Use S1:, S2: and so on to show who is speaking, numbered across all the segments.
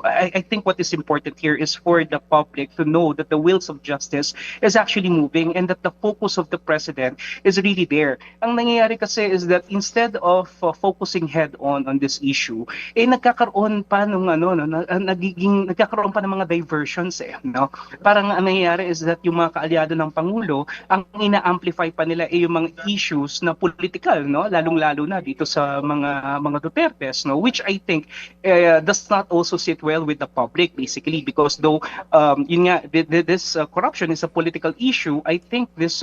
S1: I think what is important here is for the public to know that the wheels of justice is actually moving and that the focus of the president is really there. Ang nangyayari kasi is that instead of focusing head on this issue, nagkakaroon pa ng nagkakaroon pa ng mga diversions no. Parang ang nangyayari is that yung mga kaalyado ng pangulo, ang ina-amplify pa nila yung mga issues na political no, lalong-lalo na dito sa mga Dutertes no, which I think does not also sit well with the public basically because though yun nga this corruption is a political issue. I think this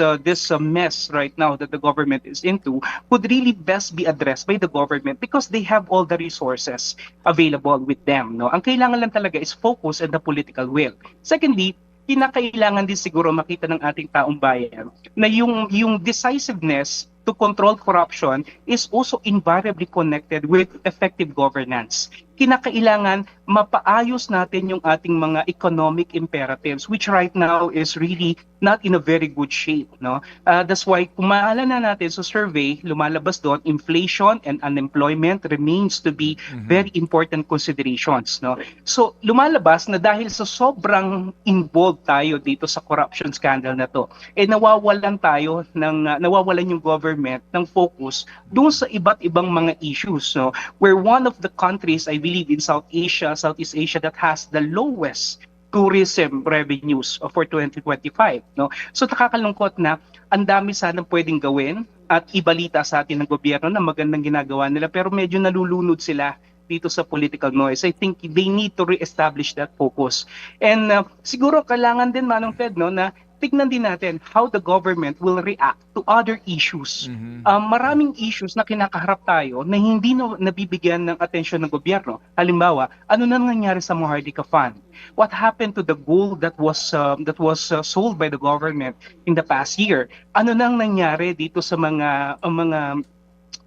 S1: mess right now that the government is into could really best be addressed by the government because they have all the resources available with them no. Ang kailangan lang talaga is focus and the political will. Secondly, kinakailangan din siguro makita ng ating taong bayan na yung decisiveness to control corruption is also invariably connected with effective governance. Kinakailangan mapaayos natin yung ating mga economic imperatives which right now is really not in a very good shape no. That's why kung maalala natin sa survey lumalabas doon inflation and unemployment remains to be very important considerations no. So lumalabas na dahil sa sobrang involved tayo dito sa corruption scandal na to nawawalan yung government ng focus doon sa iba't ibang mga issues no. We're one of the countries I believe in Southeast Asia that has the lowest tourism revenues for 2025 no. So nakakalungkot na ang dami sanang pwedeng gawin at ibalita sa atin ng gobyerno na magandang ginagawa nila pero medyo nalulunod sila dito sa political noise. I think they need to re-establish that focus. And siguro kailangan din Manong Ted no na tignan din natin how the government will react to other issues. Maraming issues na kinakaharap tayo na hindi nabibigyan ng atensyon ng gobyerno. Halimbawa, ano na nangyari sa Maharlika Fund? What happened to the gold that was sold by the government in the past year? Ano nang nangyari dito sa mga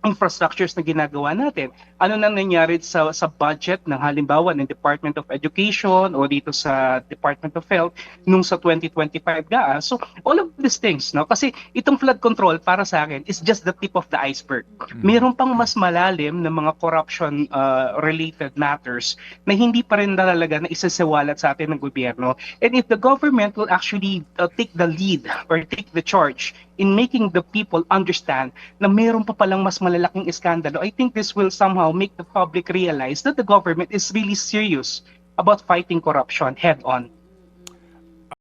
S1: infrastructures na ginagawa natin? Ano nang nangyari sa budget ng halimbawa ng Department of Education o dito sa Department of Health nung sa 2025 gaan? So all of these things no, kasi itong flood control para sa akin is just the tip of the iceberg. Meron pang mas malalim na mga corruption related matters na hindi pa rin talaga na isasawalat sa atin ng gobyerno. And if the government will actually take the lead or take the charge in making the people understand na meron pa palang mas malalaking iskandalo, I think this will somehow make the public realize that the government is really serious about fighting corruption head on.